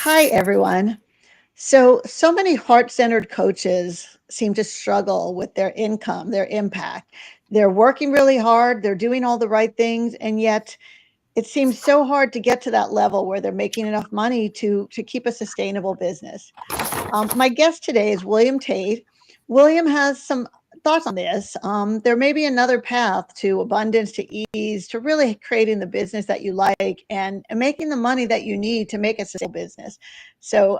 Hi, everyone. So many heart-centered coaches seem to struggle with their income, their impact. They're working really hard, they're doing all the right things, and yet it seems so hard to get to that level where they're making enough money to keep a sustainable business. My guest today is William Tate. William has some thoughts on this. There may be another path to abundance, to ease, to really creating the business that you like and making the money that you need to make a sustainable business. So,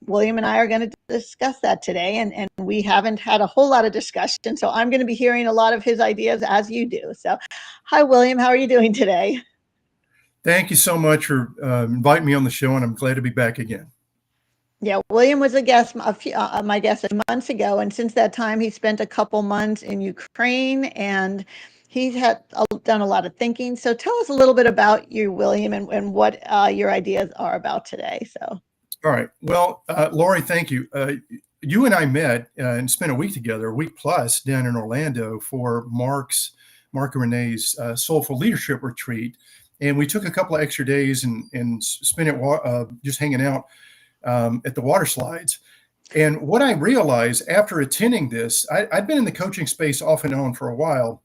William and I are going to discuss that today, and we haven't had a whole lot of discussion. So, I'm going to be hearing a lot of his ideas as you do. So, hi, William. How are you doing today? Thank you so much for inviting me on the show, and I'm glad to be back again. Yeah, William was a guest, my guest months ago, and since that time, he spent a couple months in Ukraine, and he's had done a lot of thinking. So tell us a little bit about you, William, and what your ideas are about today. So, All right. Well, Lori, thank you. You and I met and spent a week together, a week plus, down in Orlando for Mark and Renee's Soulful Leadership Retreat. And we took a couple of extra days and spent it just hanging out at the water slides. And what I realized after attending this, I'd been in the coaching space off and on for a while,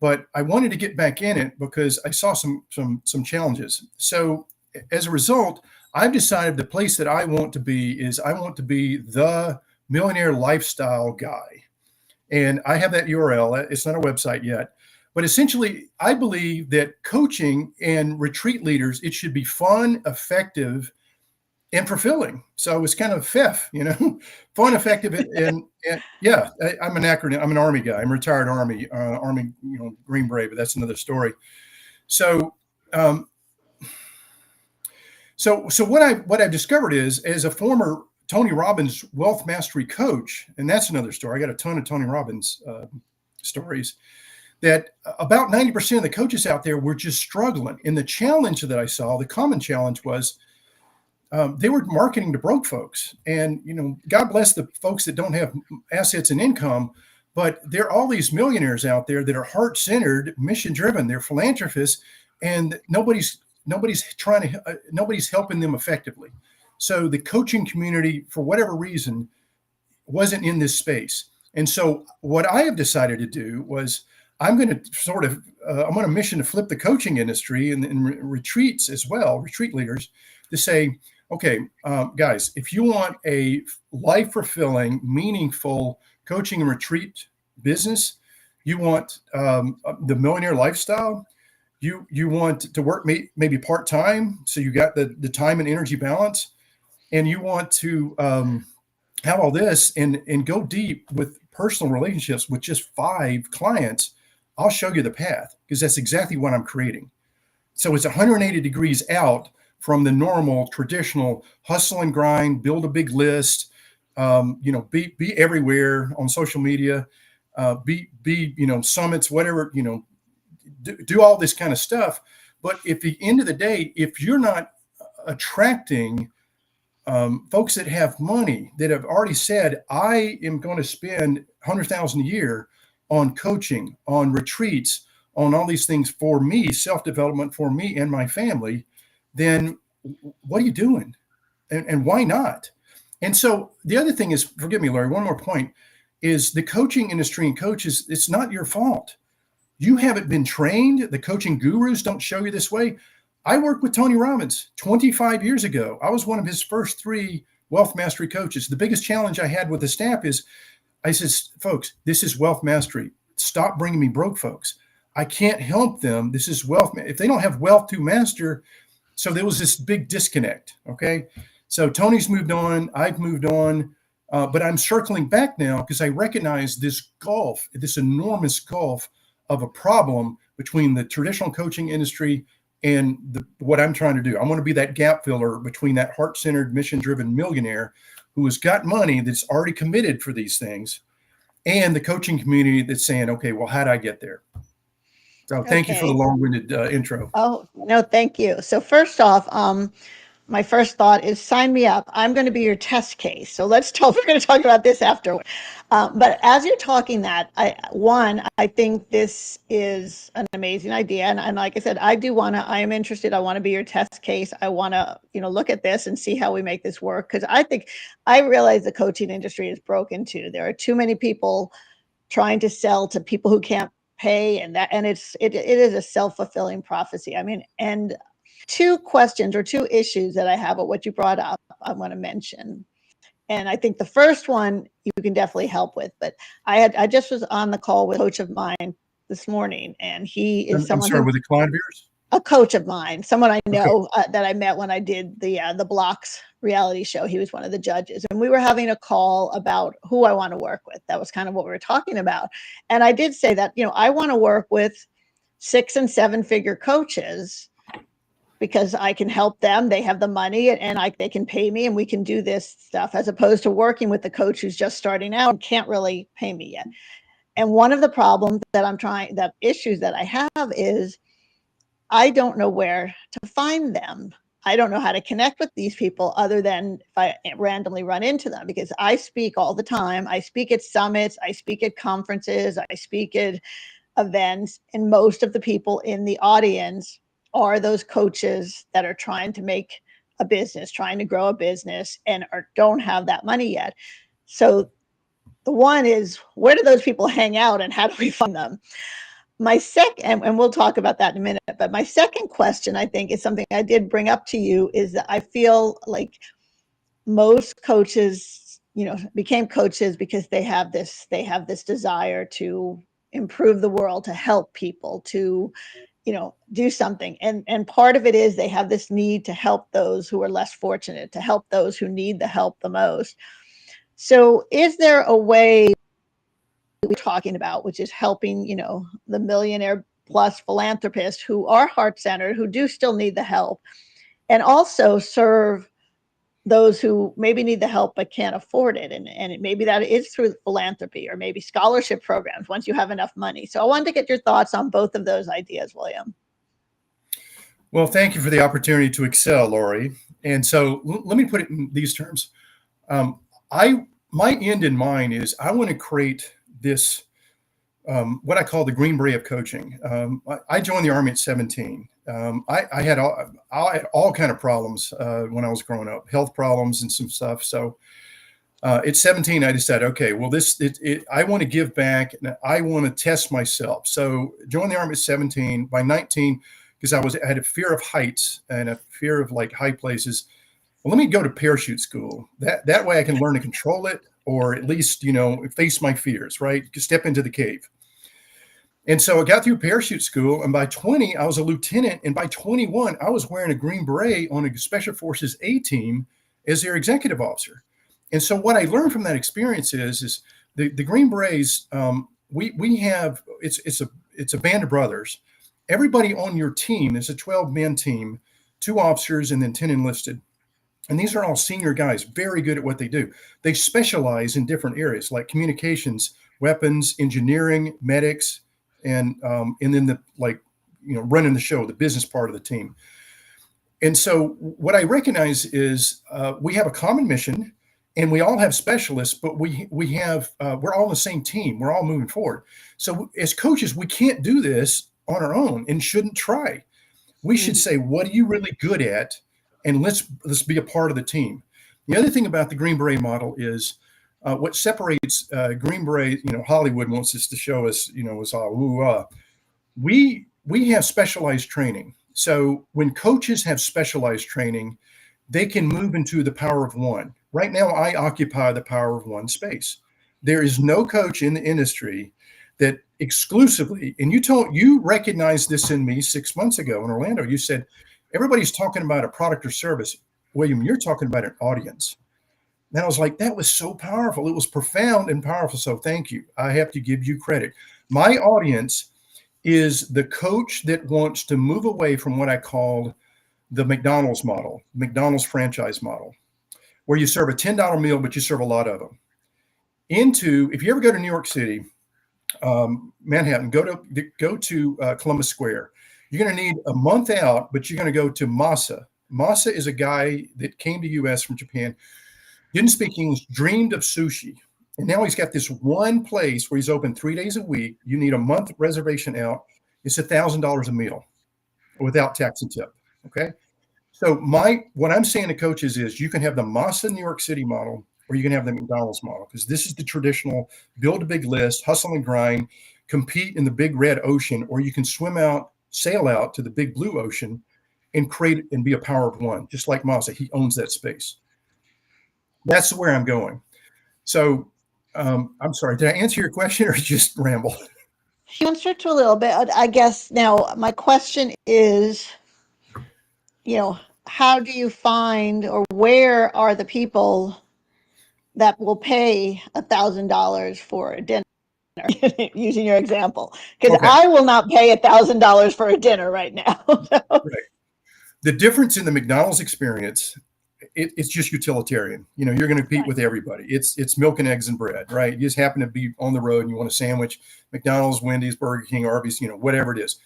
but I wanted to get back in it because I saw some challenges. So as a result, I've decided the place that I want to be is I want to be the millionaire lifestyle guy. And I have that URL. It's not a website yet. But essentially, I believe that coaching and retreat leaders, it should be fun, effective, and fulfilling. So it's kind of FIF, fun, effective, and yeah, I'm an acronym. I'm an Army guy. I'm a retired Army, Green Beret, but that's another story. So, so what I've discovered is, as a former Tony Robbins wealth mastery coach, and that's another story. I got a ton of Tony Robbins stories. That about 90% of the coaches out there were just struggling. And the challenge that I saw, the common challenge was they were marketing to broke folks. And, God bless the folks that don't have assets and income, but there are all these millionaires out there that are heart-centered, mission-driven. They're philanthropists, and nobody's helping them effectively. So the coaching community, for whatever reason, wasn't in this space. And so what I have decided to do was I'm going to I'm on a mission to flip the coaching industry and retreats as well, retreat leaders, to say, okay, guys, if you want a life-fulfilling, meaningful coaching and retreat business, you want the millionaire lifestyle, you want to work maybe part-time, so you got the time and energy balance, and you want to have all this and go deep with personal relationships with just 5 clients, I'll show you the path, because that's exactly what I'm creating. So it's 180 degrees out from the normal, traditional hustle and grind, build a big list, be everywhere on social media, be summits, whatever, do all this kind of stuff. But at the end of the day, if you're not attracting folks that have money, that have already said, I am going to spend $100,000 a year on coaching, on retreats, on all these things for me, self-development for me and my family, then what are you doing? And why not? And so the other thing is, forgive me, Larry, one more point, is the coaching industry and coaches, it's not your fault. You haven't been trained. The coaching gurus don't show you this way. I worked with Tony Robbins 25 years ago. I was one of his first 3 wealth mastery coaches. The biggest challenge I had with the staff is, I says, folks, this is wealth mastery. Stop bringing me broke folks. I can't help them. This is wealth. If they don't have wealth to master, so there was this big disconnect. Okay. So Tony's moved on. I've moved on. But I'm circling back now because I recognize this gulf, this enormous gulf of a problem between the traditional coaching industry and what I'm trying to do. I want to be that gap filler between that heart-centered, mission-driven millionaire who has got money that's already committed for these things, and the coaching community that's saying, okay, well, how did I get there? So thank you for the okay. long-winded intro. Oh, no, thank you. So first off, my first thought is sign me up. I'm going to be your test case. So let's talk. We're going to talk about this afterward. But as you're talking that, I think this is an amazing idea. And like I said, I am interested. I want to be your test case. I want to, look at this and see how we make this work. Because I realize the coaching industry is broken too. There are too many people trying to sell to people who can't pay. And it is a self-fulfilling prophecy. I mean, and two questions or two issues that I have with what you brought up, I want to mention. And I think the first one you can definitely help with, but I just was on the call with a coach of mine this morning, and he is I'm sorry, with a client of yours? A coach of mine, someone I know Okay. that I met when I did the Blocks reality show. He was one of the judges, and we were having a call about who I want to work with. That was kind of what we were talking about. And I did say that, I want to work with 6 and 7 figure coaches because I can help them. They have the money and they can pay me and we can do this stuff, as opposed to working with the coach who's just starting out and can't really pay me yet. And one of the problems that issues that I have is I don't know where to find them. I don't know how to connect with these people other than if I randomly run into them, because I speak all the time. I speak at summits, I speak at conferences, I speak at events, and most of the people in the audience are those coaches that are trying to make a business, trying to grow a business, and don't have that money yet. So the one is, where do those people hang out and how do we find them? My second, and we'll talk about that in a minute, but my second question, I think, is something I did bring up to you, is that I feel like most coaches, became coaches because they have this desire to improve the world, to help people, to do something. And part of it is they have this need to help those who are less fortunate, to help those who need the help the most. So is there a way we're talking about, which is helping, the millionaire plus philanthropists who are heart-centered, who do still need the help, and also serve those who maybe need the help but can't afford it, and maybe that is through philanthropy or maybe scholarship programs once you have enough money. So I wanted to get your thoughts on both of those ideas, William. Well, thank you for the opportunity to excel, Lori. And so let me put it in these terms. My end in mind is I want to create this, what I call the Green Beret of coaching. I joined the Army at 17. I had all kind of problems when I was growing up, health problems and some stuff. So at 17, I decided, okay, well, I want to give back and I want to test myself. So joined the Army at 17. By 19, because I had a fear of heights and a fear of like high places. Well, let me go to parachute school. That way I can learn to control it, or at least, face my fears, right? Step into the cave. And so I got through parachute school, and by 20, I was a lieutenant. And by 21, I was wearing a Green Beret on a Special Forces A team as their executive officer. And so what I learned from that experience is the Green Berets, we have, it's a band of brothers. Everybody on your team is a 12-man team, 2 officers and then 10 enlisted. And these are all senior guys, very good at what they do. They specialize in different areas like communications, weapons, engineering, medics, and then running the show, the business part of the team. And so what I recognize is we have a common mission, and we all have specialists, but we're all on the same team. We're all moving forward. So as coaches, we can't do this on our own and shouldn't try. We should say, what are you really good at? And let's be a part of the team. The other thing about the Green Beret model is what separates Green Beret, Hollywood wants us to show us, is all, we have specialized training. So when coaches have specialized training, they can move into the power of one. Right now, I occupy the power of one space. There is no coach in the industry that exclusively, and you recognized this in me 6 months ago in Orlando. You said, everybody's talking about a product or service. William, you're talking about an audience. And I was like, that was so powerful. It was profound and powerful. So thank you. I have to give you credit. My audience is the coach that wants to move away from what I called the McDonald's model, McDonald's franchise model, where you serve a $10 meal, but you serve a lot of them. If you ever go to New York City, Manhattan, go to Columbus Square. You're going to need a month out, but you're going to go to Masa. Masa is a guy that came to US from Japan, didn't speak English, dreamed of sushi. And now he's got this one place where he's open 3 days a week. You need a month reservation out. It's $1,000 a meal without tax and tip. Okay. So what I'm saying to coaches is you can have the Masa New York City model, or you can have the McDonald's model, because this is the traditional build a big list, hustle and grind, compete in the big red ocean, or you can sail out to the big blue ocean and create and be a power of one, just like Masa. He owns that space. That's where I'm going. So I'm sorry, did I answer your question or just ramble? You answered to a little bit. I guess now my question is, how do you find, or where are the people that will pay $1,000 for a dinner? Using your example, because Okay. I will not pay $1,000 for a dinner right now. Right. The difference in the McDonald's experience, it's just utilitarian. You're going to compete with everybody. It's milk and eggs and bread, right? You just happen to be on the road and you want a sandwich. McDonald's, Wendy's, Burger King, Arby's, whatever it is.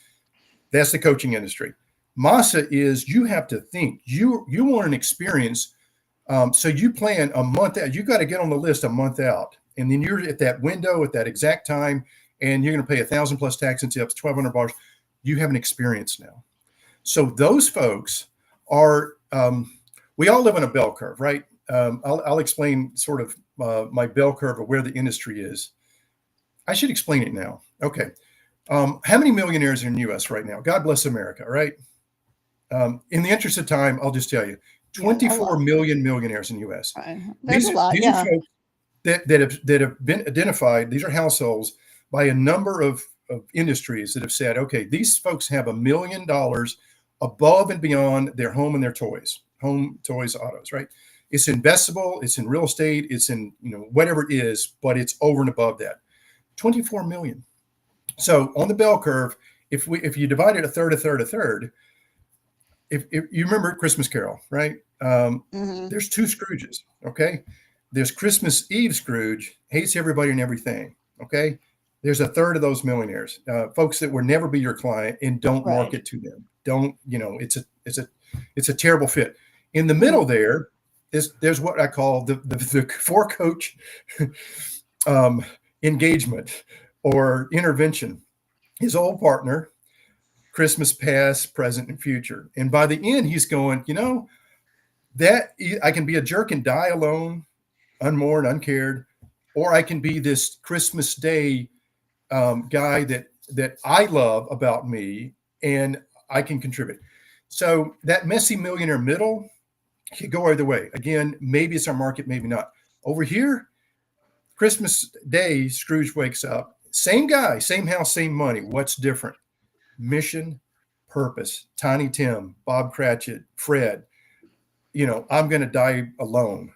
That's the coaching industry. Masa is you have to think. You want an experience. So you plan a month out. You got to get on the list a month out, and then you're at that window at that exact time, and you're going to pay $1,000 plus tax and tips, $1,200. You have an experience now. So those folks are. We all live on a bell curve, right? I'll explain sort of my bell curve of where the industry is. I should explain it now. Okay. How many millionaires are in the U.S. right now? God bless America, right? In the interest of time, I'll just tell you, 24 million millionaires in the U.S. There's a lot, these are folks that have been identified. These are households by a number of industries that have said, okay, these folks have $1 million above and beyond their home and their toys, autos, right? It's investable, it's in real estate, it's in whatever it is, but it's over and above that. 24 million. So on the bell curve, if you divide it a third, if you remember Christmas Carol, right? There's two Scrooges, okay? There's Christmas Eve Scrooge, hates everybody and everything, okay? There's a third of those millionaires, folks that will never be your client and don't market to them. Don't, it's a terrible fit. In the middle there's what I call the four coach engagement or intervention. His old partner, Christmas past, present, and future. And by the end, he's going, that I can be a jerk and die alone, unmourned, uncared, or I can be this Christmas Day guy that I love about me and I can contribute. So that messy millionaire middle could go either way. Again, maybe it's our market, maybe not. Over here, Christmas Day, Scrooge wakes up. Same guy, same house, same money. What's different? Mission, purpose. Tiny Tim, Bob Cratchit, Fred. I'm going to die alone.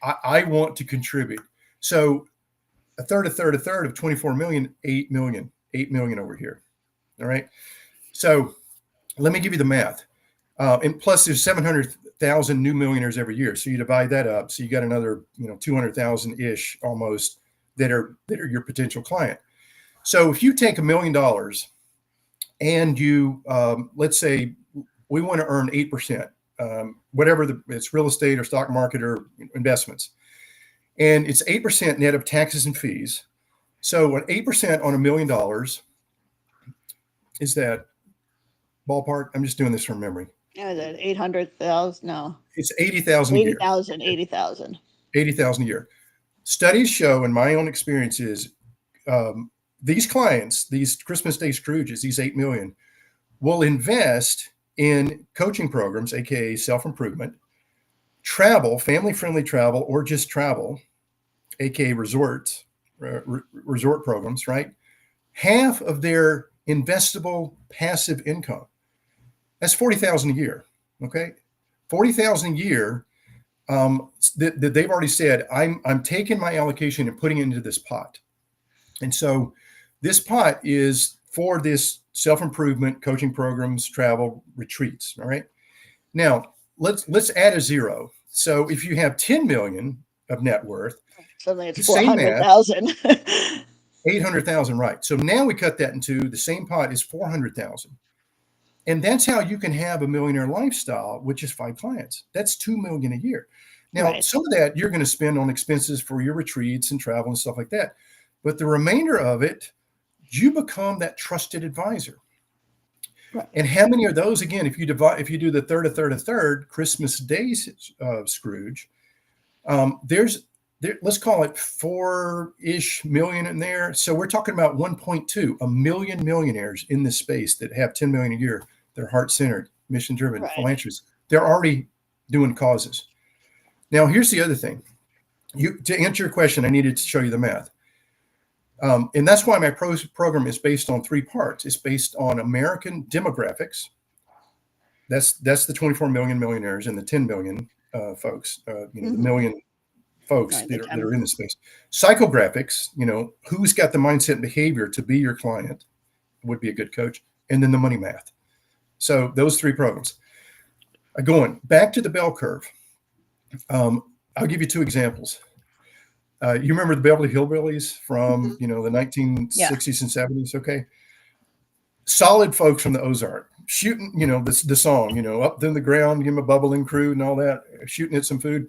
I want to contribute. So a third of 24 million, 8 million over here. All right. So let me give you the math. And plus there's 700,000 new millionaires every year. So you divide that up. So you got another, 200,000 ish almost that are your potential client. So if you take $1 million and you, let's say we want to earn 8%, whatever it's real estate or stock market or investments. And it's 8% net of taxes and fees. So an 8% on $1 million is that ballpark? I'm just doing this from memory. Yeah, that 800,000. No, it's 80,000 a year. 80,000. 80,000 a year. Studies show, in my own experiences, these clients, these Christmas Day Scrooges, these 8 million, will invest in coaching programs, aka self-improvement, travel, family-friendly travel, or just travel, aka resort programs, right? Half of their investable passive income. That's 40,000 a year. Okay, 40,000 a year. That they've already said, I'm taking my allocation and putting it into this pot. And so this pot is for this self-improvement, coaching programs, travel, retreats. All right. Now let's add a zero. So if you have 10 million of net worth, suddenly it's 400,000. 800,000, right? So now we cut that into the same pot is 400,000. And that's how you can have a millionaire lifestyle with just 5 clients. That's $2 million a year. Now, Right. some of that you're going to spend on expenses for your retreats and travel and stuff like that. But the remainder of it, you become that trusted advisor. Right. And how many are those? Again, if you do the third, a third, a third, Christmas Day Scrooge, let's call it 4-ish million in there. So we're talking about 1.2, a million millionaires in this space that have 10 million a year. They're heart-centered, mission-driven, Right. philanthropists. They're already doing causes. Now, here's the other thing. To answer your question, I needed to show you the math. And that's why my program is based on 3 parts. It's based on American demographics. That's the 24 million millionaires and the 10 million folks, the million folks Right, that are in the space. Psychographics, who's got the mindset and behavior to be your client, would be a good coach. And then the money math. So those 3 programs. Going back to the bell curve. I'll give you 2 examples. You remember the Beverly Hillbillies from, the 1960s and 70s? Okay. Solid folks from the Ozark shooting, the song, up in the ground, give them a bubbling crude and all that, shooting at some food.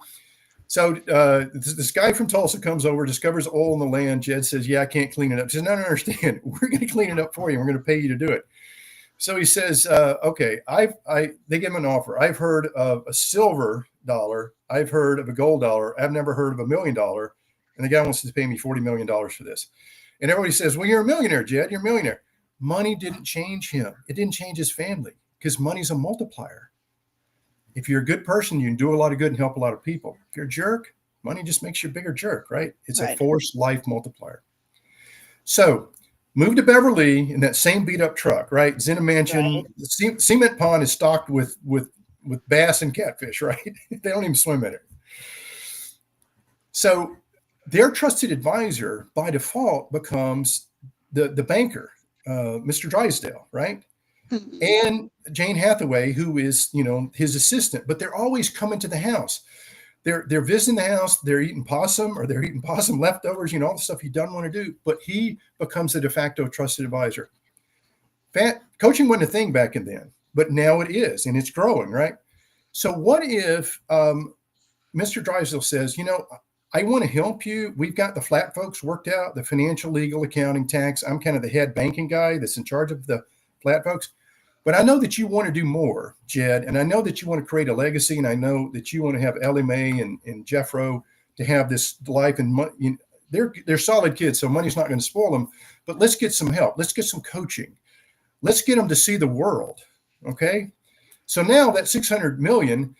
So this guy from Tulsa comes over, discovers oil in the land. Jed says, yeah, I can't clean it up. He says, no, I don't understand. We're going to clean it up for you. We're going to pay you to do it. So he says, okay, they give him an offer. I've heard of a silver dollar. I've heard of a gold dollar. I've never heard of $1 million. And the guy wants to pay me $40 million for this. And everybody says, well, you're a millionaire, Jed. You're a millionaire. Money didn't change him. It didn't change his family because money's a multiplier. If you're a good person, you can do a lot of good and help a lot of people. If you're a jerk, money just makes you a bigger jerk, right? It's a force life multiplier. So move to Beverly in that same beat up truck, right? It's in a mansion. Right. The cement pond is stocked with bass and catfish, right? They don't even swim in it. So their trusted advisor by default becomes the banker, Mr. Drysdale, right? Mm-hmm. And Jane Hathaway, who is, his assistant, but they're always coming to the house. They're visiting the house, they're eating possum or they're eating possum leftovers, all the stuff you don't want to do, but he becomes the de facto trusted advisor. Coaching wasn't a thing back in then, but now it is, and it's growing, right? So what if Mr. Drysdale says, I want to help you. We've got the flat folks worked out, the financial, legal, accounting, tax. I'm kind of the head banking guy that's in charge of the flat folks. But I know that you want to do more, Jed, and I know that you want to create a legacy, and I know that you want to have Ellie Mae and Jeffro to have this life and money. They're solid kids, so money's not going to spoil them. But let's get some help. Let's get some coaching. Let's get them to see the world. Okay. So now that 600 million,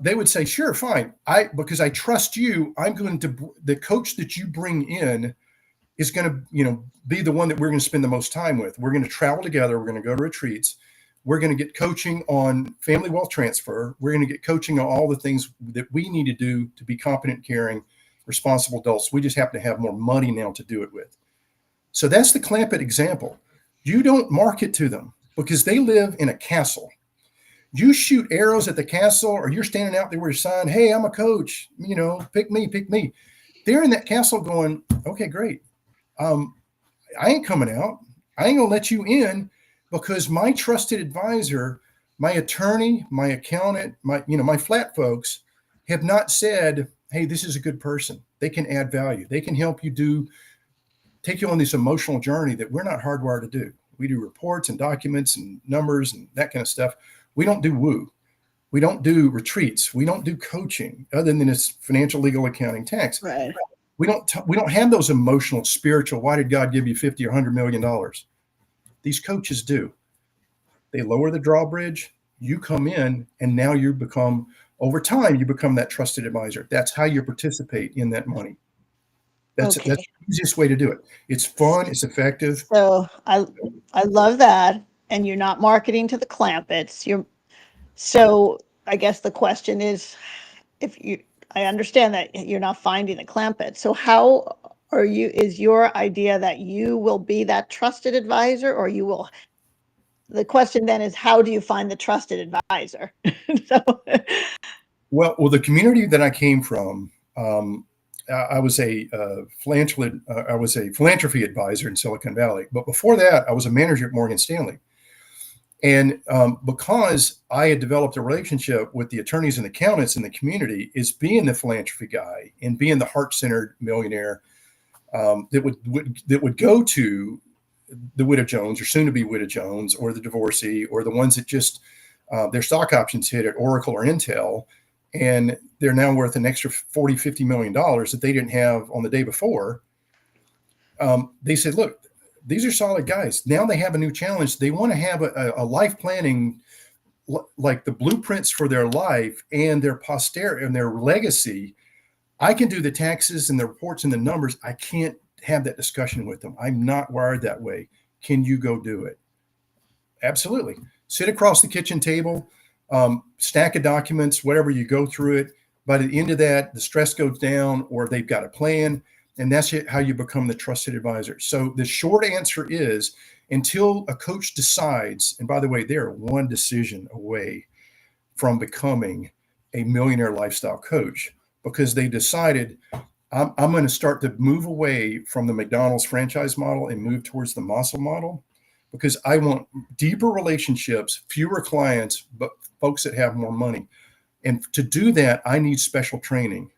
they would say, sure, fine. Because I trust you, I'm going to, the coach that you bring in is going to, be the one that we're going to spend the most time with. We're going to travel together. We're going to go to retreats. We're going to get coaching on family wealth transfer. We're going to get coaching on all the things that we need to do to be competent, caring, responsible adults. We just happen to have more money now to do it with. So that's the Clampett example. You don't market to them because they live in a castle. You shoot arrows at the castle, or you're standing out there with your sign, hey, I'm a coach, pick me, pick me. They're in that castle going, okay, great. I ain't coming out. I ain't gonna let you in because my trusted advisor, my attorney, my accountant, my flat folks have not said, hey, this is a good person. They can add value. They can help you take you on this emotional journey that we're not hardwired to do. We do reports and documents and numbers and that kind of stuff. We don't do woo. We don't do retreats. We don't do coaching other than it's financial, legal, accounting, tax. Right. We don't have those emotional, spiritual, why did God give you 50 or $100 million? These coaches do. They lower the drawbridge, you come in, and now over time, you become that trusted advisor. That's how you participate in that money. That's the easiest way to do it. It's fun, it's effective. So I love that. And you're not marketing to the Clampetts. So I guess the question is, I understand that you're not finding the Clampett. So how is your idea that you will be that trusted advisor, or the question then is, how do you find the trusted advisor? Well, the community that I came from, I was a philanthropy advisor in Silicon Valley. But before that, I was a manager at Morgan Stanley. And because I had developed a relationship with the attorneys and accountants in the community, is being the philanthropy guy and being the heart-centered millionaire that would go to the widow Jones or soon to be widow Jones or the divorcee or the ones that just their stock options hit at Oracle or Intel, and they're now worth an extra 40, $50 million that they didn't have on the day before. They said, look, these are solid guys. Now they have a new challenge. They want to have a life planning, like the blueprints for their life and their posterity and their legacy. I can do the taxes and the reports and the numbers. I can't have that discussion with them. I'm not wired that way. Can you go do it? Absolutely. Sit across the kitchen table, stack of documents, whatever, you go through it. By the end of that, the stress goes down, or they've got a plan. And that's how you become the trusted advisor. So the short answer is, until a coach decides, and by the way, they're one decision away from becoming a millionaire lifestyle coach, because they decided, I'm going to start to move away from the McDonald's franchise model and move towards the muscle model, because I want deeper relationships, fewer clients, but folks that have more money. And to do that, I need special training.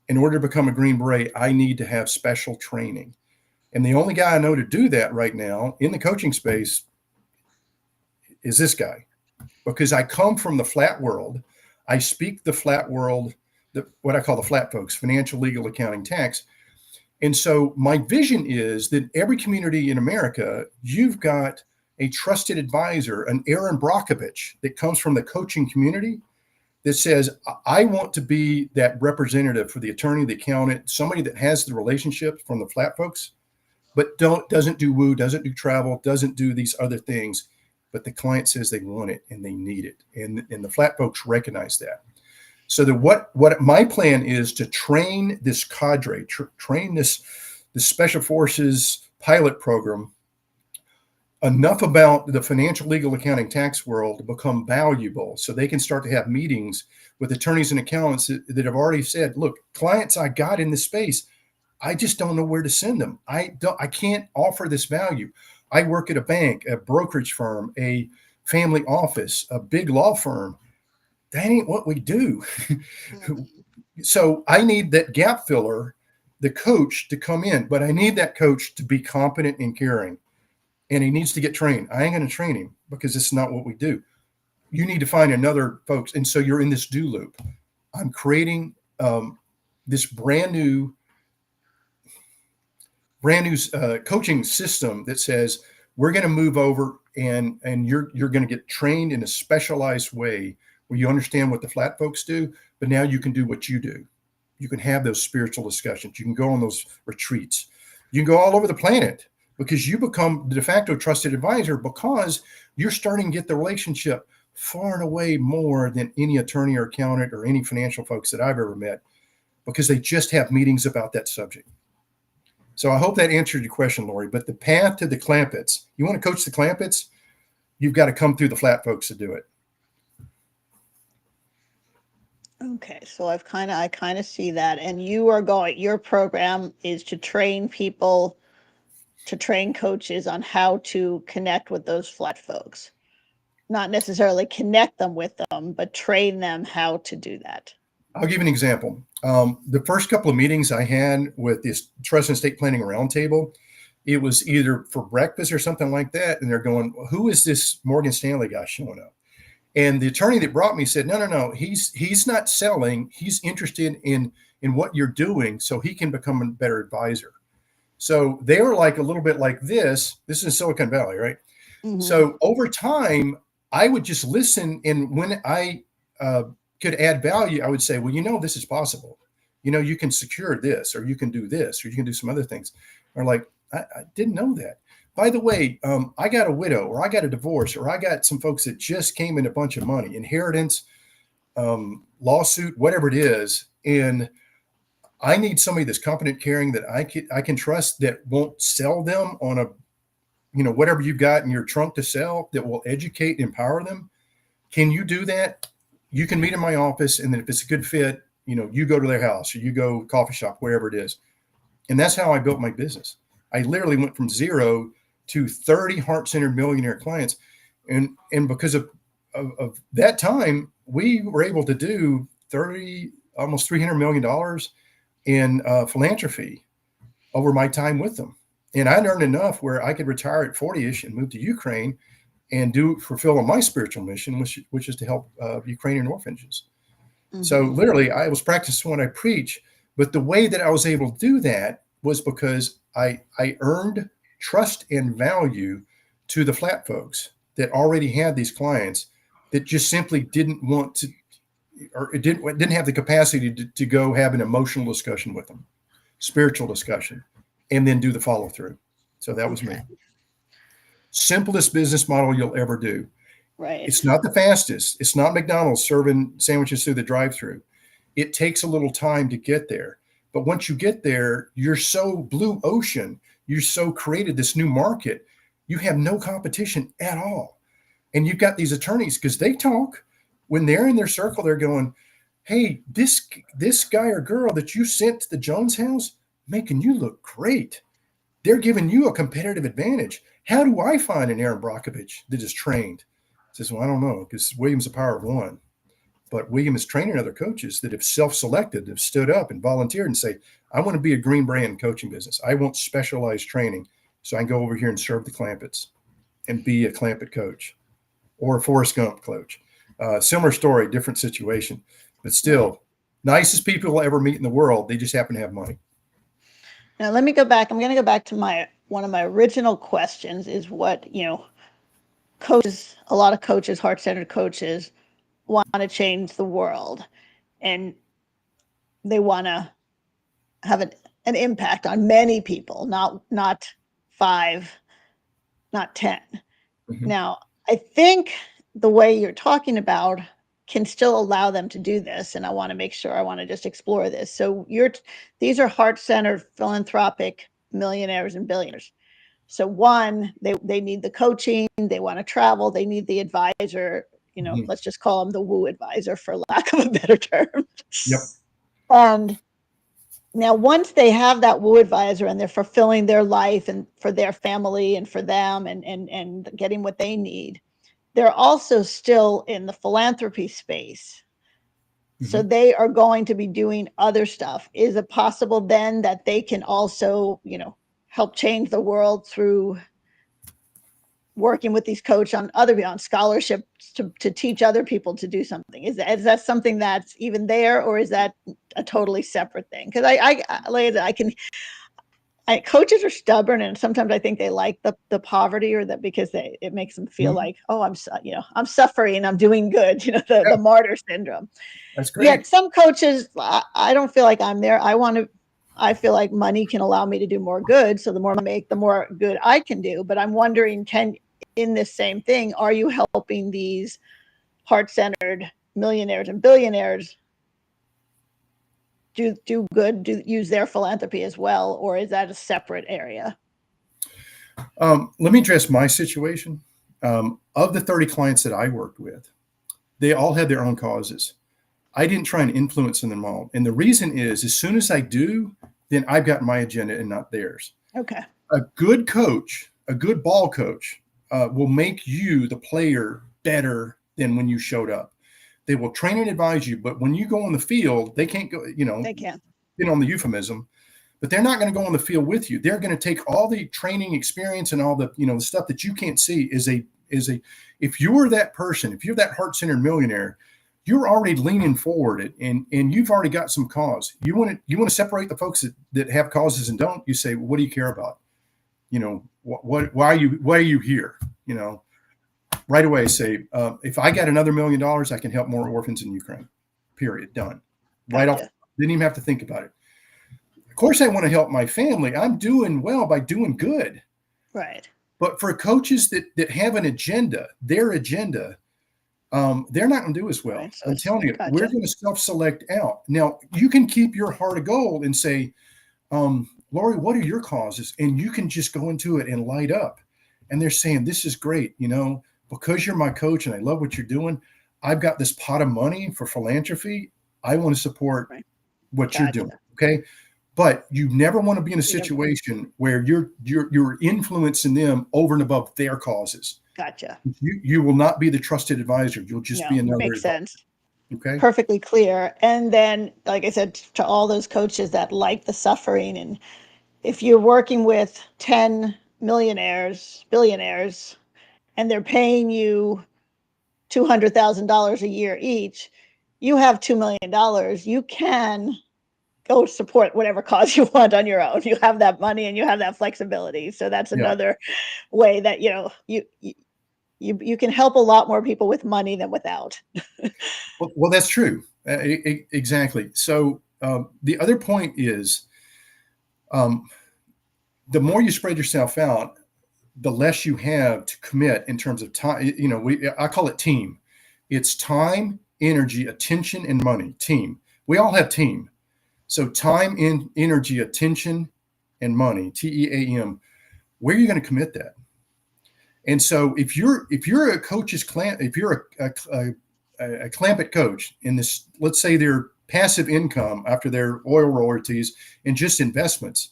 In order to become a Green Beret, I need to have special training. And the only guy I know to do that right now in the coaching space is this guy, because I come from the flat world. I speak the flat world, what I call the flat folks: financial, legal, accounting, tax. And so my vision is that every community in America, you've got a trusted advisor, an Aaron Brockovich that comes from the coaching community, that says, I want to be that representative for the attorney, the accountant, somebody that has the relationship from the flat folks, but doesn't do woo, doesn't do travel, doesn't do these other things. But the client says they want it and they need it. And the flat folks recognize that. So what my plan is to train this cadre, train this special forces pilot program enough about the financial, legal, accounting, tax world to become valuable, so they can start to have meetings with attorneys and accountants that have already said, look, clients I got in this space, I just don't know where to send them. I can't offer this value. I work at a bank, a brokerage firm, a family office, a big law firm. That ain't what we do. So I need that gap filler, the coach, to come in, but I need that coach to be competent and caring. And he needs to get trained. I ain't going to train him, because it's not what we do. You need to find another folks. And so you're in this do loop. I'm creating this brand new coaching system that says, we're going to move over and you're going to get trained in a specialized way where you understand what the flat folks do, but now you can do what you do. You can have those spiritual discussions. You can go on those retreats. You can go all over the planet, because you become the de facto trusted advisor, because you're starting to get the relationship far and away more than any attorney or accountant or any financial folks that I've ever met, because they just have meetings about that subject. So I hope that answered your question, Lori. But the path to the Clampetts, you want to coach the Clampetts, you've got to come through the flat folks to do it. Okay, so I kind of see that. And your program is to train people, to train coaches on how to connect with those flat folks. Not necessarily connect them with them, but train them how to do that. I'll give you an example. The first couple of meetings I had with this Trust and Estate Planning Roundtable, it was either for breakfast or something like that. And they're going, who is this Morgan Stanley guy showing up? And the attorney that brought me said, no, he's not selling. He's interested in what you're doing so he can become a better advisor. So they were like a little bit like this. This is Silicon Valley, right? Mm-hmm. So over time, I would just listen. And when I could add value, I would say, well, this is possible. You can secure this, or you can do this, or you can do some other things. Or like, I didn't know that. By the way, I got a widow, or I got a divorce, or I got some folks that just came in a bunch of money, inheritance, lawsuit, whatever it is. And I need somebody that's competent, caring, that I can trust, that won't sell them on a, whatever you've got in your trunk to sell, that will educate, empower them. Can you do that? You can meet in my office, and then if it's a good fit, you go to their house, or you go coffee shop, wherever it is. And that's how I built my business. I literally went from 0 to 30 heart-centered millionaire clients. And because of that time, we were able to do almost $300 million in philanthropy over my time with them. And I earned enough where I could retire at 40-ish and move to Ukraine and fulfill my spiritual mission, which is to help Ukrainian orphanages. So literally, I was practicing what I preach, but the way that I was able to do that was because I earned trust and value to the flat folks that already had these clients that just simply didn't want to, or it didn't have the capacity to go have an emotional discussion with them, spiritual discussion, and then do the follow through. So that was me. Simplest business model you'll ever do. Right. It's not the fastest. It's not McDonald's serving sandwiches through the drive-through. It takes a little time to get there. But once you get there, you're so blue ocean. You're so created this new market. You have no competition at all. And you've got these attorneys, because they talk when they're in their circle, they're going, hey, this guy or girl that you sent to the Jones house, making you look great. They're giving you a competitive advantage. How do I find an Aaron Brockovich that is trained? Says, well, I don't know, because William's a power of one. But William is training other coaches that have self-selected, have stood up and volunteered and say, I want to be a green brand coaching business. I want specialized training so I can go over here and serve the Clampetts and be a Clampett coach or a Forrest Gump coach. Similar story, different situation, but still nicest people you'll ever meet in the world. They just happen to have money. Now, let me go back. I'm going to go back to one of my original questions is what, coaches, a lot of coaches, heart-centered coaches want to change the world, and they want to have an impact on many people, not 5, not 10. Now, I think the way you're talking about can still allow them to do this. And I want to just explore this. So these are heart-centered, philanthropic millionaires and billionaires. So one, they need the coaching, they want to travel, they need the advisor, let's just call them the woo advisor for lack of a better term. Yep. And now once they have that woo advisor and they're fulfilling their life and for their family and for them and getting what they need, they're also still in the philanthropy space. So they are going to be doing other stuff. Is it possible then that they can also, help change the world through working with these coaches on scholarships to teach other people to do something? Is that something that's even there, or is that a totally separate thing? Because coaches are stubborn, and sometimes I think they like the poverty, or that because it makes them feel like, oh, I'm suffering, I'm doing good, the martyr syndrome. That's great. Yet some coaches, I don't feel like I'm there. I feel like money can allow me to do more good. So the more I make, the more good I can do. But I'm wondering, in this same thing, are you helping these heart-centered millionaires and billionaires do good, use their philanthropy as well, or is that a separate area? Let me address my situation. Of the 30 clients that I worked with, they all had their own causes. I didn't try and influence them all. And the reason is, as soon as I do, then I've got my agenda and not theirs. Okay. A good coach, a good ball coach, will make you, the player, better than when you showed up. They will train and advise you, but when you go on the field, they can't go, they can't. On the euphemism, but they're not going to go on the field with you. They're going to take all the training experience and all the, the stuff that you can't see if you're that person, if you're that heart-centered millionaire, you're already leaning forward and you've already got some cause. You want to separate the folks that have causes and don't. You say, well, what do you care about? Why are you here? Right away say, if I got another $1 million, I can help more orphans in Ukraine. Period. Done. Right off. Didn't even have to think about it. Of course, I want to help my family. I'm doing well by doing good. Right. But for coaches that have an agenda, their agenda, they're not going to do as well. Right, so I'm telling you, we're going to self-select out. Now, you can keep your heart of gold and say, Lori, what are your causes? And you can just go into it and light up. And they're saying, this is great. Because you're my coach and I love what you're doing, I've got this pot of money for philanthropy. I want to support what you're doing. Okay. But you never want to be in a situation where you're influencing them over and above their causes. Gotcha. You will not be the trusted advisor. You'll just be No, another makes advisor. sense. Okay. Perfectly clear. And then, like I said, to all those coaches that like the suffering, and if you're working with 10 millionaires, billionaires, and they're paying you $200,000 a year each, you have $2 million. You can go support whatever cause you want on your own. You have that money and you have that flexibility. So that's Yeah. another way that you can help a lot more people with money than without. Well, that's true. Exactly. So the other point is, um, the more you spread yourself out, the less you have to commit in terms of time. I call it team. It's time, energy, attention, and money. Team. We all have team. So time, energy, attention, and money. TEAM. Where are you going to commit that? And so if you're a coach's clamp, if you're a clampet coach in this, let's say their passive income after their oil royalties and just investments,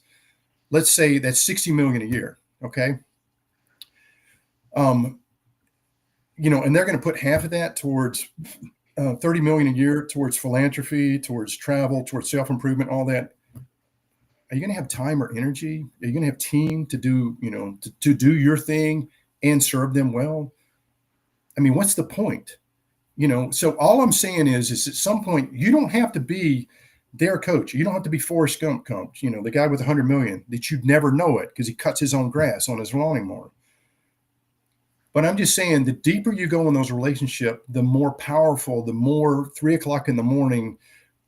let's say that's 60 million a year. Okay. And they're going to put half of that towards 30 million a year towards philanthropy, towards travel, towards self-improvement, all that. Are you going to have time or energy? Are you going to have team to do, to do your thing and serve them well? I mean, what's the point? So all I'm saying is at some point, you don't have to be their coach. You don't have to be Forrest Gump coach, the guy with 100 million that you'd never know it because he cuts his own grass on his lawnmower. But I'm just saying, the deeper you go in those relationships, the more powerful, the more 3:00 in the morning,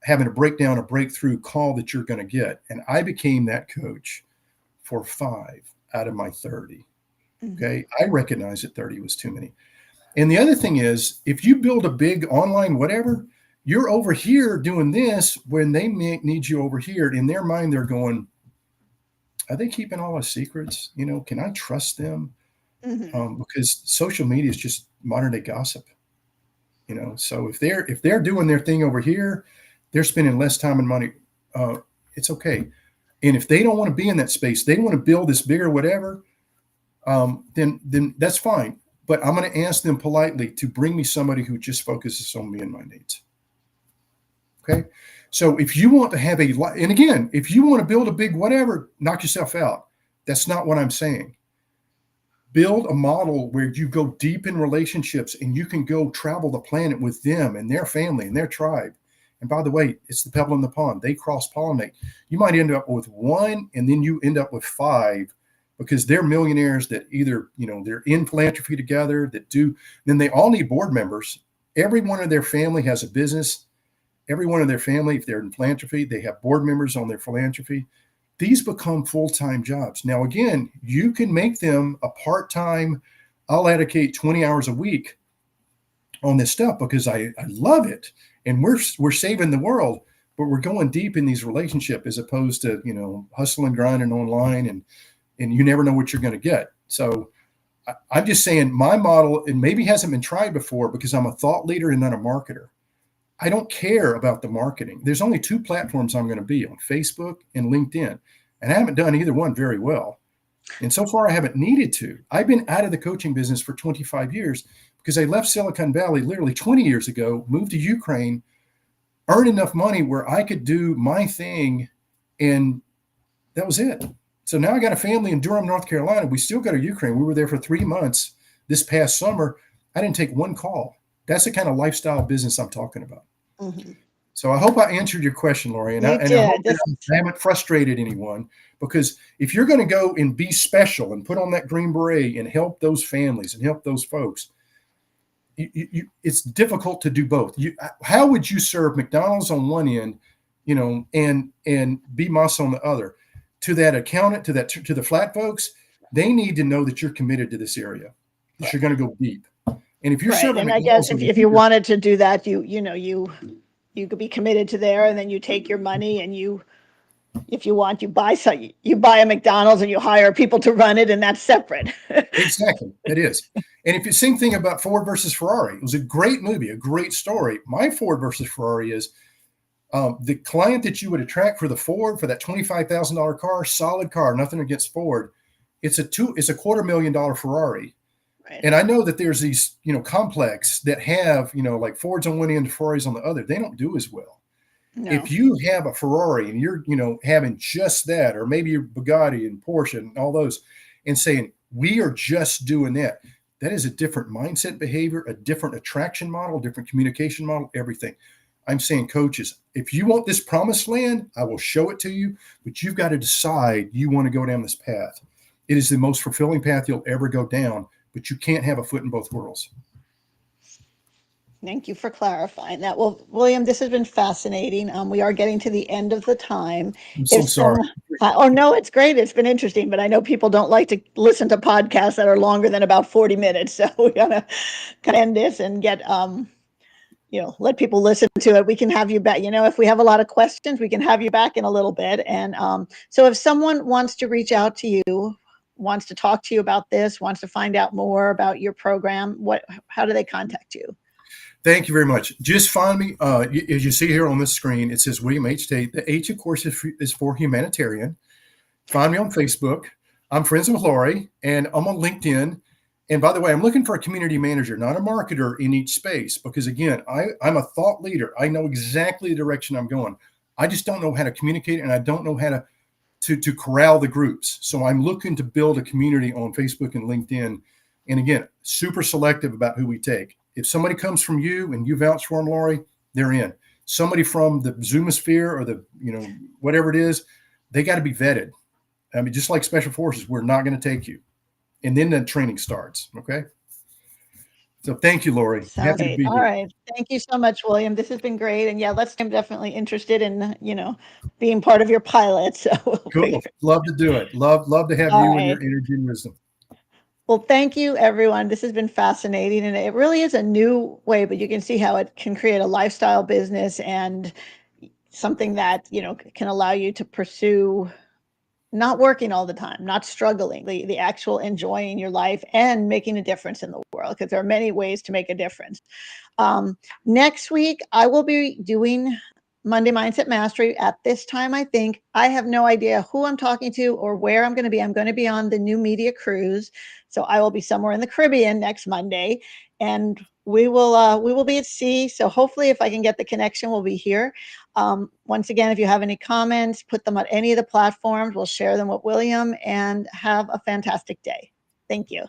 having a breakdown, a breakthrough call that you're going to get. And I became that coach for 5 out of my 30. Okay. I recognize that 30 was too many. And the other thing is, if you build a big online whatever, you're over here doing this when they need you over here. In their mind, they're going, are they keeping all our secrets? Can I trust them? Because social media is just modern day gossip. So if they're doing their thing over here, they're spending less time and money. It's okay. And if they don't want to be in that space, they want to build this bigger whatever, then that's fine. But I'm going to ask them politely to bring me somebody who just focuses on me and my needs. Okay. So if you want to have and again, if you want to build a big whatever, knock yourself out. That's not what I'm saying. Build a model where you go deep in relationships and you can go travel the planet with them and their family and their tribe. And by the way, it's the pebble in the pond. They cross-pollinate. You might end up with one, and then you end up with 5 because they're millionaires that either, they're in philanthropy together, that do. Then they all need board members. Every one of their family has a business. Every one of their family, if they're in philanthropy, they have board members on their philanthropy. These become full-time jobs. Now, again, you can make them a part-time. I'll allocate 20 hours a week on this stuff because I love it. And we're saving the world, but we're going deep in these relationships as opposed to, hustling, grinding online and you never know what you're going to get. So I'm just saying my model, it maybe hasn't been tried before because I'm a thought leader and not a marketer. I don't care about the marketing. There's only 2 platforms I'm going to be on, Facebook and LinkedIn. And I haven't done either one very well. And so far I haven't needed to. I've been out of the coaching business for 25 years because I left Silicon Valley literally 20 years ago, moved to Ukraine, earned enough money where I could do my thing. And that was it. So now I got a family in Durham, North Carolina. We still go to Ukraine. We were there for 3 months this past summer. I didn't take one call. That's the kind of lifestyle business I'm talking about. So I hope I answered your question, Lori, and I hope that I haven't frustrated anyone, because if you're going to go and be special and put on that green beret and help those families and help those folks, it's difficult to do both. How would you serve McDonald's on one end, and be Moss on the other? To that accountant, to the flat folks, they need to know that you're committed to this area, that you're going to go deep. And if you're serving, and I guess if you wanted to do that, you could be committed to there, and then you take your money and if you want, you buy a McDonald's and you hire people to run it, and that's separate. Exactly, it is. And if you same thing about Ford versus Ferrari, it was a great movie, a great story. My Ford versus Ferrari is the client that you would attract for the Ford, for that $25,000 car, solid car, nothing against Ford. It's a $250,000 Ferrari. Right. And I know that there's these, complex that have, like Fords on one end, Ferraris on the other. They don't do as well. If No. you have a Ferrari and you're, having just that, or maybe your Bugatti and Porsche and all those, and saying, we are just doing that, that is a different mindset behavior, a different attraction model, different communication model, everything. I'm saying, coaches, if you want this promised land, I will show it to you, but you've got to decide you want to go down this path. It is the most fulfilling path you'll ever go down, but you can't have a foot in both worlds. Thank you for clarifying that. Well, William, this has been fascinating. We are getting to the end of the time. I'm If so sorry. some, oh no, it's great. It's been interesting, but I know people don't like to listen to podcasts that are longer than about 40 minutes. So we gotta kind of end this and get, let people listen to it. We can have you back. If we have a lot of questions, we can have you back in a little bit. And so if someone wants to reach out to you, wants to talk to you about this, wants to find out more about your program, how do they contact you? Thank you very much. Just find me, as you see here on the screen, it says William H. Tate. The H, of course, is for humanitarian. Find me on Facebook. I'm friends with Lori, and I'm on LinkedIn. And by the way, I'm looking for a community manager, not a marketer in each space, because again, I'm a thought leader. I know exactly the direction I'm going. I just don't know how to communicate, and I don't know how to corral the groups. So I'm looking to build a community on Facebook and LinkedIn. And again, super selective about who we take. If somebody comes from you and you vouch for them, Lori, they're in. Somebody from the Zoomosphere or the, whatever it is, they got to be vetted. I mean, just like Special Forces, we're not going to take you. And then the training starts. Okay. So thank you, Lori. Sounds Happy to great. be All here. right. Thank you so much, William. This has been great. And yeah, I'm definitely interested in, being part of your pilot. So we'll Cool. figure. Love to do it. Love to have All you and right. your energy and wisdom. Well, thank you, everyone. This has been fascinating. And it really is a new way, but you can see how it can create a lifestyle business and something that, can allow you to pursue not working all the time, not struggling, the actual enjoying your life and making a difference in the world, because there are many ways to make a difference. Next week, I will be doing Monday Mindset Mastery at this time. I think I have no idea who I'm talking to or where I'm going to be. I'm going to be on the New Media Cruise, so I will be somewhere in the Caribbean next Monday, and we will be at sea. So hopefully, if I can get the connection, we'll be here. Once again, if you have any comments, put them on any of the platforms. We'll share them with William, and have a fantastic day. Thank you.